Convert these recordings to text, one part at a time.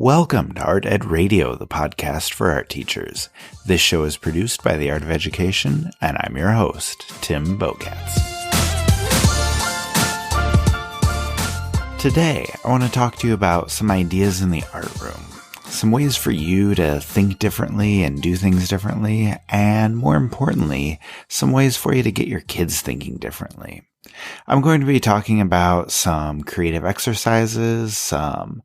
Welcome to Art Ed Radio, the podcast for art teachers. This show is produced by the Art of Education, and I'm your host, Tim Bokatz. Today, I want to talk to you about some ideas in the art room, some ways for you to think differently and do things differently, and more importantly, some ways for you to get your kids thinking differently. I'm going to be talking about some creative exercises, some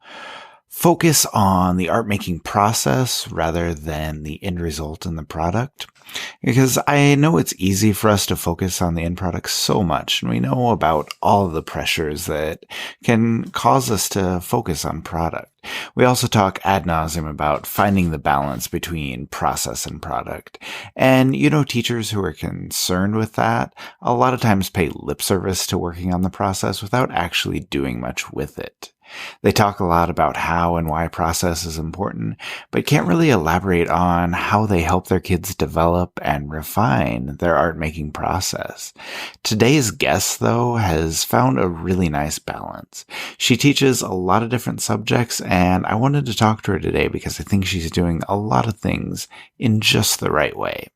focus on the art making process rather than the end result in the product. Because I know it's easy for us to focus on the end product so much, and we know about all of the pressures that can cause us to focus on product. We also talk ad nauseum about finding the balance between process and product. And teachers who are concerned with that a lot of times pay lip service to working on the process without actually doing much with it. They talk a lot about how and why process is important, but can't really elaborate on how they help their kids develop and refine their art-making process. Today's guest, though, has found a really nice balance. She teaches a lot of different subjects, and I wanted to talk to her today because I think she's doing a lot of things in just the right way.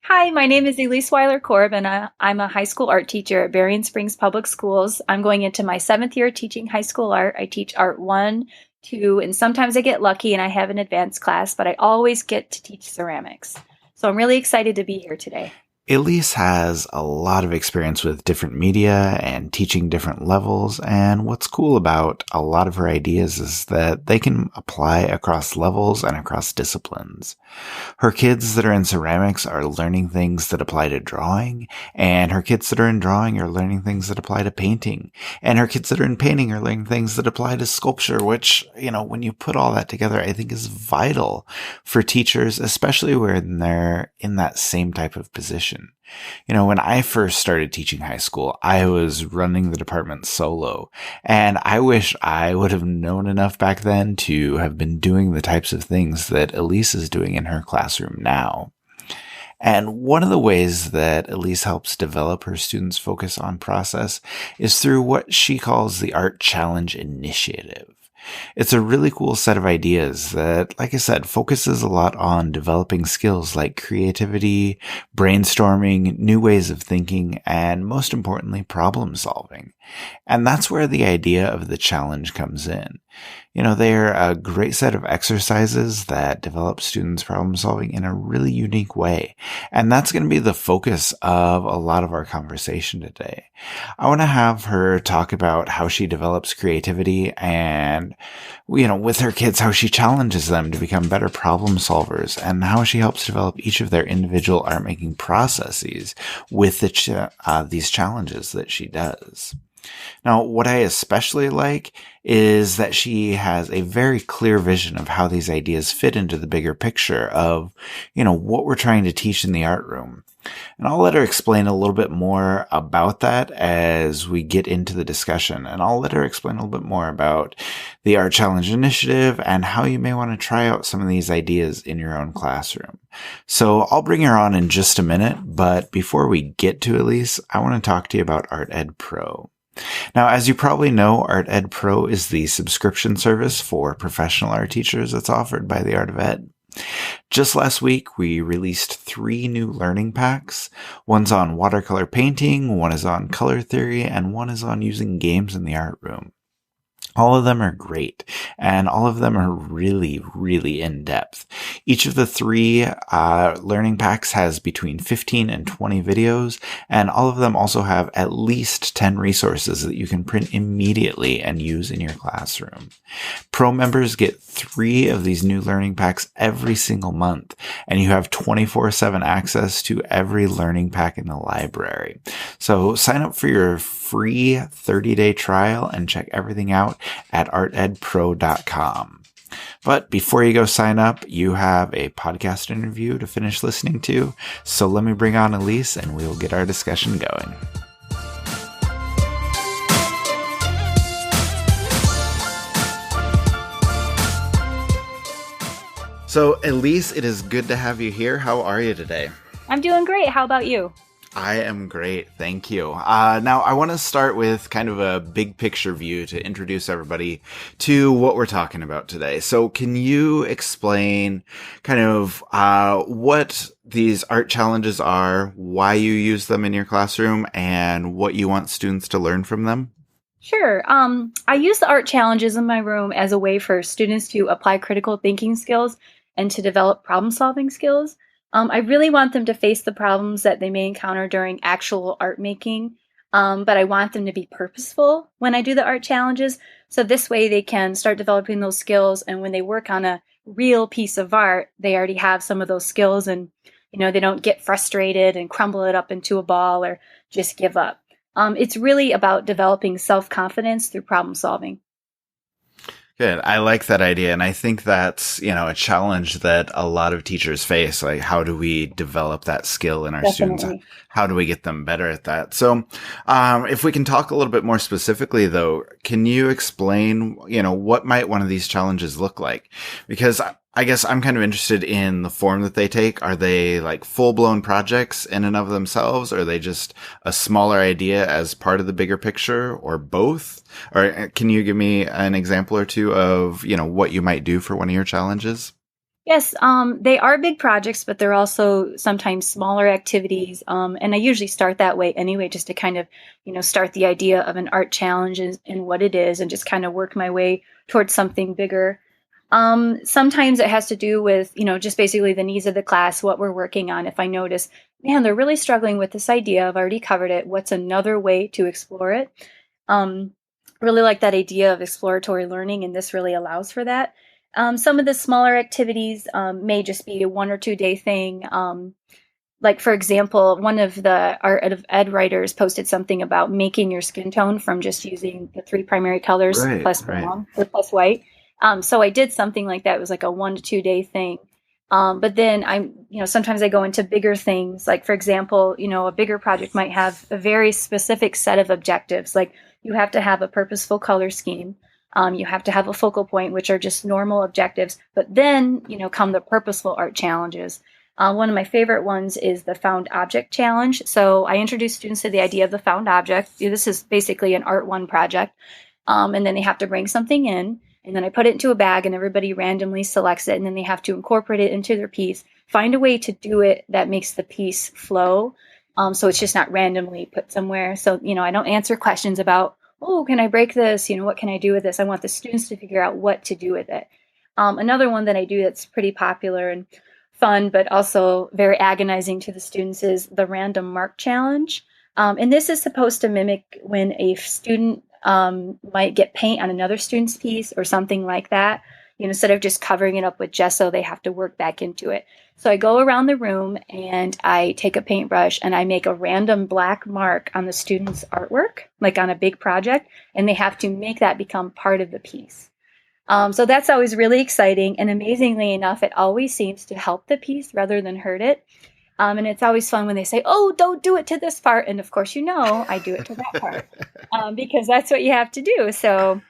Hi, my name is Elise Weiler-Korb, and I'm a high school art teacher at Berrien Springs Public Schools. I'm going into my 7th year teaching high school art. I teach art 1, 2, and sometimes I get lucky and I have an advanced class, but I always get to teach ceramics. So I'm really excited to be here today. Elise has a lot of experience with different media and teaching different levels, and what's cool about a lot of her ideas is that they can apply across levels and across disciplines. Her kids that are in ceramics are learning things that apply to drawing, and her kids that are in drawing are learning things that apply to painting, and her kids that are in painting are learning things that apply to sculpture, which, when you put all that together, I think is vital for teachers, especially when they're in that same type of position. When I first started teaching high school, I was running the department solo, and I wish I would have known enough back then to have been doing the types of things that Elise is doing in her classroom now. And one of the ways that Elise helps develop her students' focus on process is through what she calls the Art Challenge Initiative. It's a really cool set of ideas that, like I said, focuses a lot on developing skills like creativity, brainstorming, new ways of thinking, and most importantly, problem solving. And that's where the idea of the challenge comes in. They're a great set of exercises that develop students' problem solving in a really unique way. And that's going to be the focus of a lot of our conversation today. I want to have her talk about how she develops creativity and, with her kids, how she challenges them to become better problem solvers and how she helps develop each of their individual art making processes with these challenges that she does. Now, what I especially like is that she has a very clear vision of how these ideas fit into the bigger picture of, what we're trying to teach in the art room. And I'll let her explain a little bit more about that as we get into the discussion. And I'll let her explain a little bit more about the Art Challenge Initiative and how you may want to try out some of these ideas in your own classroom. So I'll bring her on in just a minute, but before we get to Elise, I want to talk to you about Art Ed Pro. Now, as you probably know, Art Ed Pro is the subscription service for professional art teachers that's offered by the Art of Ed. Just last week, we released 3 new learning packs. One's on watercolor painting, one is on color theory, and one is on using games in the art room. All of them are great, and all of them are really, really in-depth. Each of the 3 learning packs has between 15 and 20 videos, and all of them also have at least 10 resources that you can print immediately and use in your classroom. Pro members get 3 of these new learning packs every single month, and you have 24/7 access to every learning pack in the library. So sign up for your free 30-day trial and check everything out at artedpro.com. But before you go sign up, you have a podcast interview to finish listening to. So let me bring on Elise and we'll get our discussion going. So Elise, it is good to have you here. How are you today? I'm doing great. How about you? I am great. Thank you. Now, I want to start with kind of a big picture view to introduce everybody to what we're talking about today. So, can you explain kind of what these art challenges are, why you use them in your classroom, and what you want students to learn from them? Sure. I use the art challenges in my room as a way for students to apply critical thinking skills and to develop problem solving skills. I really want them to face the problems that they may encounter during actual art making, but I want them to be purposeful when I do the art challenges. So this way they can start developing those skills. And when they work on a real piece of art, they already have some of those skills and, they don't get frustrated and crumble it up into a ball or just give up. It's really about developing self-confidence through problem solving. Good. I like that idea. And I think that's, a challenge that a lot of teachers face. Like, how do we develop that skill in our students? Definitely. How do we get them better at that? So, if we can talk a little bit more specifically, though, can you explain, what might one of these challenges look like? Because I guess I'm kind of interested in the form that they take. Are they like full blown projects in and of themselves? Or are they just a smaller idea as part of the bigger picture, or both? Or can you give me an example or two of, what you might do for one of your challenges? Yes, they are big projects, but they're also sometimes smaller activities. And I usually start that way anyway, just to kind of, start the idea of an art challenge and what it is, and just kind of work my way towards something bigger. Sometimes it has to do with, just basically the needs of the class, what we're working on. If I notice, man, they're really struggling with this idea, I've already covered it. What's another way to explore it? Um, really like that idea of exploratory learning, and this really allows for that. Some of the smaller activities may just be a 1 or 2 day thing. Like, for example, one of the Art of Ed writers posted something about making your skin tone from just using the three primary colors Right, plus right. brown or plus white. So I did something like that. It was like a 1 to 2 day thing. But then sometimes I go into bigger things. Like, for example, a bigger project might have a very specific set of objectives. Like, you have to have a purposeful color scheme. You have to have a focal point, which are just normal objectives. But then, come the purposeful art challenges. One of my favorite ones is the found object challenge. So I introduce students to the idea of the found object. This is basically an Art 1 project. And then they have to bring something in. And then I put it into a bag and everybody randomly selects it. And then they have to incorporate it into their piece, find a way to do it that makes the piece flow. So it's just not randomly put somewhere. So, I don't answer questions about, oh, can I break this? What can I do with this? I want the students to figure out what to do with it. Another one that I do that's pretty popular and fun, but also very agonizing to the students is the random mark challenge. And this is supposed to mimic when a student might get paint on another student's piece or something like that. Instead of just covering it up with gesso, they have to work back into it. So I go around the room and I take a paintbrush and I make a random black mark on the student's artwork, like on a big project, and they have to make that become part of the piece. So that's always really exciting. And amazingly enough, it always seems to help the piece rather than hurt it. And it's always fun when they say, oh, don't do it to this part. And of course, I do it to that part because that's what you have to do. So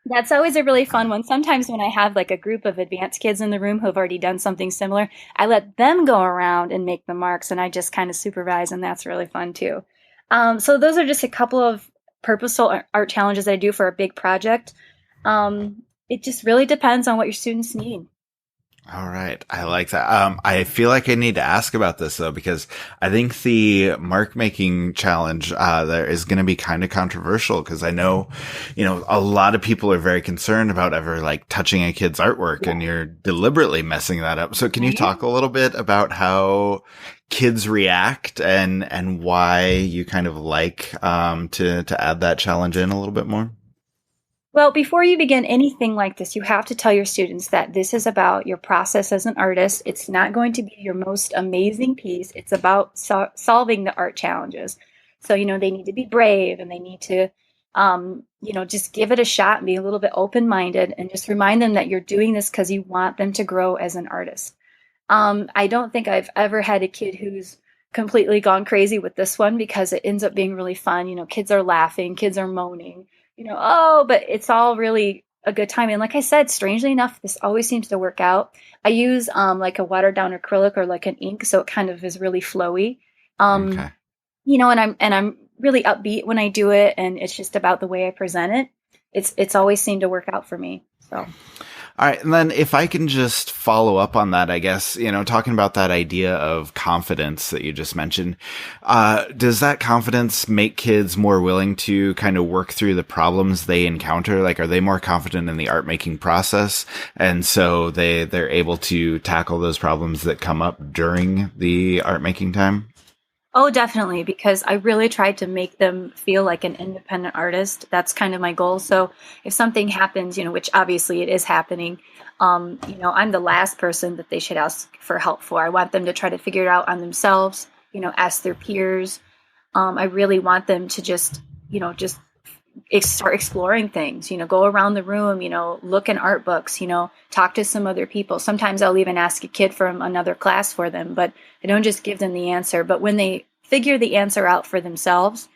that's always a really fun one. Sometimes when I have like a group of advanced kids in the room who have already done something similar, I let them go around and make the marks and I just kind of supervise, and that's really fun too. So those are just a couple of purposeful art challenges I do for a big project. It just really depends on what your students need. All right. I like that. I feel like I need to ask about this though, because I think the mark making challenge, there is going to be kind of controversial because I know, a lot of people are very concerned about ever like touching a kid's artwork and you're deliberately messing that up. So can you talk a little bit about how kids react and why you kind of like, to add that challenge in a little bit more? Well, before you begin anything like this, you have to tell your students that this is about your process as an artist. It's not going to be your most amazing piece. It's about solving the art challenges. So, they need to be brave and they need to, just give it a shot and be a little bit open-minded and just remind them that you're doing this because you want them to grow as an artist. I don't think I've ever had a kid who's completely gone crazy with this one because it ends up being really fun. Kids are laughing, kids are moaning. But it's all really a good time. And like I said, strangely enough, this always seems to work out. I use like a watered down acrylic or like an ink, so it kind of is really flowy. Okay. And I'm really upbeat when I do it, and it's just about the way I present it. It's always seemed to work out for me. So. All right. And then if I can just follow up on that, I guess, talking about that idea of confidence that you just mentioned, does that confidence make kids more willing to kind of work through the problems they encounter? Like, are they more confident in the art making process? And so they're able to tackle those problems that come up during the art making time? Oh, definitely, because I really tried to make them feel like an independent artist. That's kind of my goal. So if something happens, which obviously it is happening, I'm the last person that they should ask for help for. I want them to try to figure it out on themselves, ask their peers. I really want them to just start exploring things, go around the room, look in art books, talk to some other people. Sometimes I'll even ask a kid from another class for them, but I don't just give them the answer. But when they figure the answer out for themselves,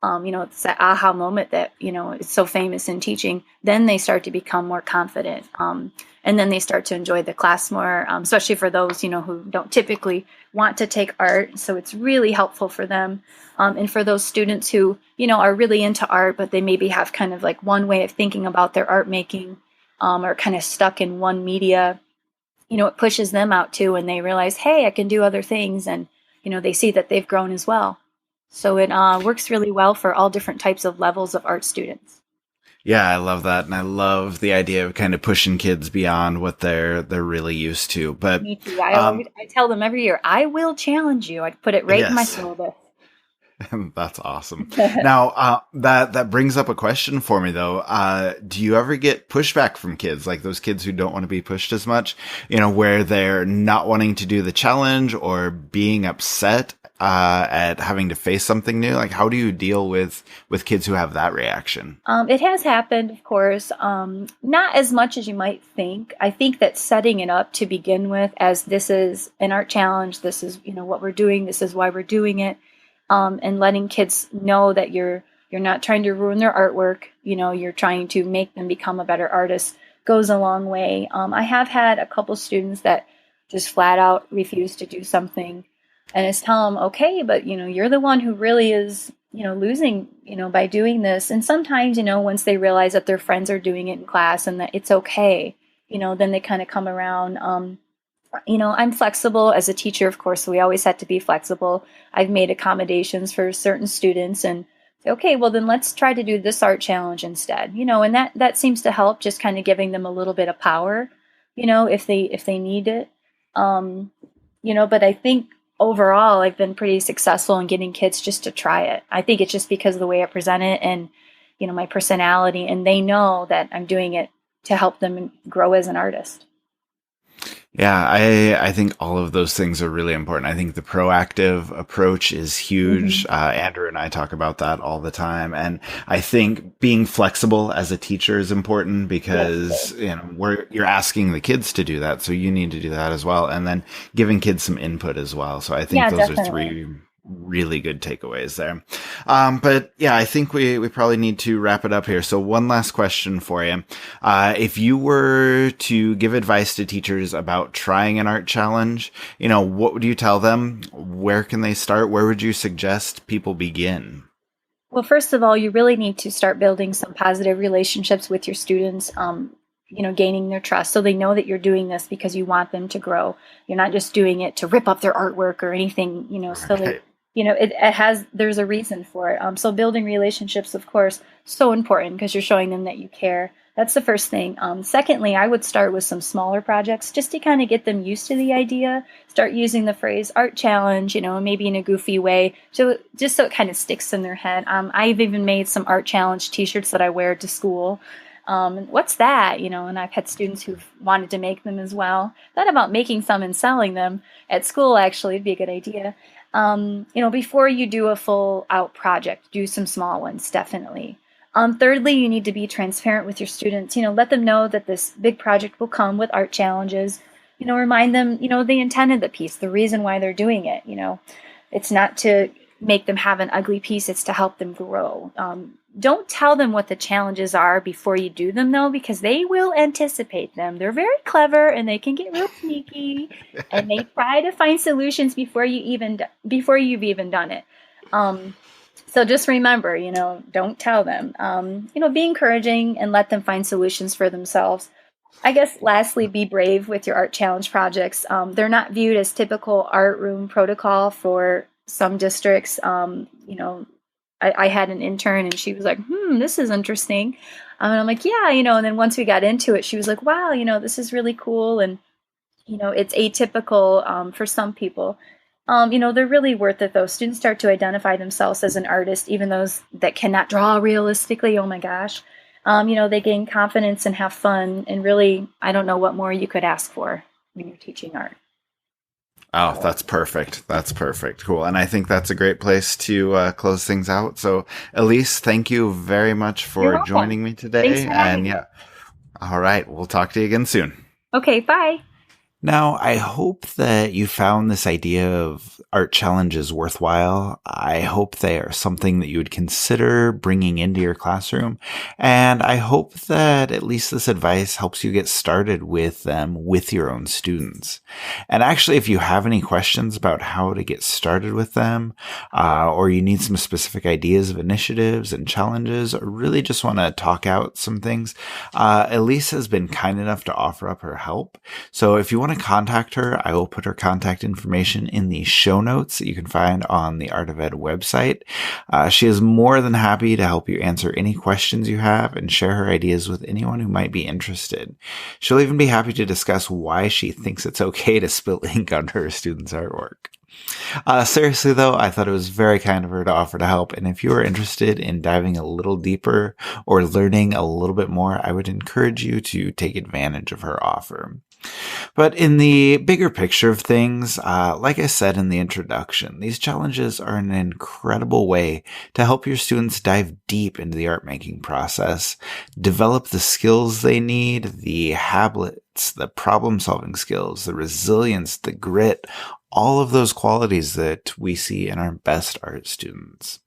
it's that aha moment that, it's so famous in teaching, then they start to become more confident. And then they start to enjoy the class more, especially for those, who don't typically want to take art. So it's really helpful for them. And for those students who, are really into art, but they maybe have kind of like one way of thinking about their art making, or kind of stuck in one media, it pushes them out too. And they realize, hey, I can do other things. And, they see that they've grown as well. So it works really well for all different types of levels of art students. Yeah, I love that. And I love the idea of kind of pushing kids beyond what they're really used to. But Me too. I tell them every year, I will challenge you. I put it right in my yes. syllabus. That's awesome. Now, that brings up a question for me though. Do you ever get pushback from kids, like those kids who don't want to be pushed as much, where they're not wanting to do the challenge or being upset, at having to face something new? Like, how do you deal with kids who have that reaction? It has happened, of course, not as much as you might think. I think that setting it up to begin with, as this is an art challenge, this is, what we're doing, this is why we're doing it, and letting kids know that you're not trying to ruin their artwork, you're trying to make them become a better artist, goes a long way. I have had a couple students that just flat out refuse to do something, and it's tell them, okay, but you're the one who really is, losing, by doing this. And sometimes, once they realize that their friends are doing it in class and that it's okay, then they kind of come around. I'm flexible as a teacher, of course, so we always had to be flexible. I've made accommodations for certain students and say, okay, well then let's try to do this art challenge instead, and that seems to help, just kind of giving them a little bit of power, if they need it. But I think overall I've been pretty successful in getting kids just to try it. I think it's just because of the way I present it and, my personality, and they know that I'm doing it to help them grow as an artist. Yeah, I think all of those things are really important. I think the proactive approach is huge. Mm-hmm. Andrew and I talk about that all the time. And I think being flexible as a teacher is important because, Yes. you're asking the kids to do that. So you need to do that as well. And then giving kids some input as well. So I think Yeah, those are definitely. three really good takeaways there. But yeah, I think we probably need to wrap it up here. So one last question for you. If you were to give advice to teachers about trying an art challenge, what would you tell them? Where can they start? Where would you suggest people begin? Well, first of all, you really need to start building some positive relationships with your students, gaining their trust so they know that you're doing this because you want them to grow. You're not just doing it to rip up their artwork or anything, silly. Right. There's a reason for it. So building relationships, of course, so important because you're showing them that you care. That's the first thing. Secondly, I would start with some smaller projects just to kind of get them used to the idea. Start using the phrase art challenge, maybe in a goofy way, so just so it kind of sticks in their head. I've even made some art challenge T-shirts that I wear to school. What's that? And I've had students who've wanted to make them as well. Thought about making some and selling them at school. Actually, it'd be a good idea. Before you do a full out project, do some small ones, definitely. Thirdly, you need to be transparent with your students. Let them know that this big project will come with art challenges. Remind them, the intent of the piece, the reason why they're doing it. It's not to make them have an ugly piece, it's to help them grow. Don't tell them what the challenges are before you do them, though, because they will anticipate them. They're very clever and they can get real sneaky, and they try to find solutions before you've even done it. So just remember, don't tell them. Be encouraging and let them find solutions for themselves. I guess lastly, be brave with your art challenge projects. They're not viewed as typical art room protocol for some districts. I had an intern and she was like, this is interesting. And I'm like, yeah, and then once we got into it, she was like, wow, this is really cool. And, it's atypical for some people. They're really worth it though. Students start to identify themselves as an artist, even those that cannot draw realistically. Oh my gosh. They gain confidence and have fun. And really, I don't know what more you could ask for when you're teaching art. Oh, that's perfect. That's perfect. Cool. And I think that's a great place to close things out. So, Elise, thank you very much for joining me today. Thanks for having me. Yeah. All right. We'll talk to you again soon. Okay. Bye. Now, I hope that you found this idea of art challenges worthwhile. I hope they are something that you would consider bringing into your classroom. And I hope that at least this advice helps you get started with them with your own students. And actually, if you have any questions about how to get started with them, or you need some specific ideas of initiatives and challenges, or really just want to talk out some things, Elise has been kind enough to offer up her help. So if you want to contact her, I will put her contact information in the show notes that you can find on the Art of Ed website. She is more than happy to help you answer any questions you have and share her ideas with anyone who might be interested. She'll even be happy to discuss why she thinks it's okay to spill ink onto her students' artwork. Seriously though, I thought it was very kind of her to offer to help, and if you are interested in diving a little deeper or learning a little bit more, I would encourage you to take advantage of her offer. But in the bigger picture of things, like I said in the introduction, these challenges are an incredible way to help your students dive deep into the art making process, develop the skills they need, the habits, the problem solving skills, the resilience, the grit, all of those qualities that we see in our best art students.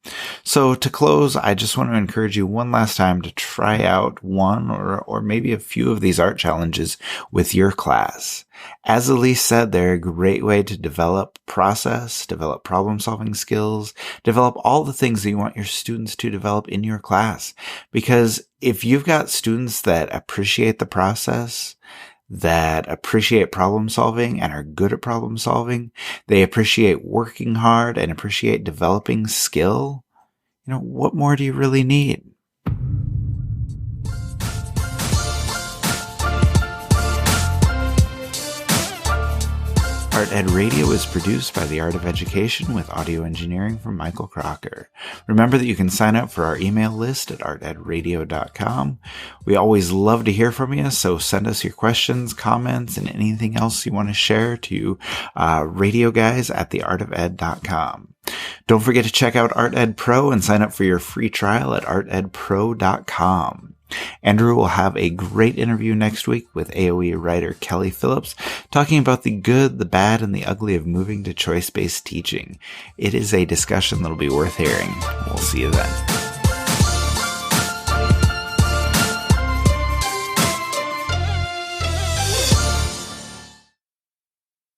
So to close, I just want to encourage you one last time to try out one or maybe a few of these art challenges with your class. As Elise said, they're a great way to develop process, develop problem solving skills, develop all the things that you want your students to develop in your class. Because if you've got students that appreciate the process, that appreciate problem solving and are good at problem solving, they appreciate working hard and appreciate developing skill, what more do you really need? Art Ed Radio is produced by the Art of Education with audio engineering from Michael Crocker. Remember that you can sign up for our email list at artedradio.com. We always love to hear from you, so send us your questions, comments, and anything else you want to share to radioguys@theartofed.com. Don't forget to check out Art Ed Pro and sign up for your free trial at artedpro.com. Andrew will have a great interview next week with AOE writer Kelly Phillips talking about the good, the bad, and the ugly of moving to choice-based teaching. It is a discussion that'll be worth hearing. We'll see you then.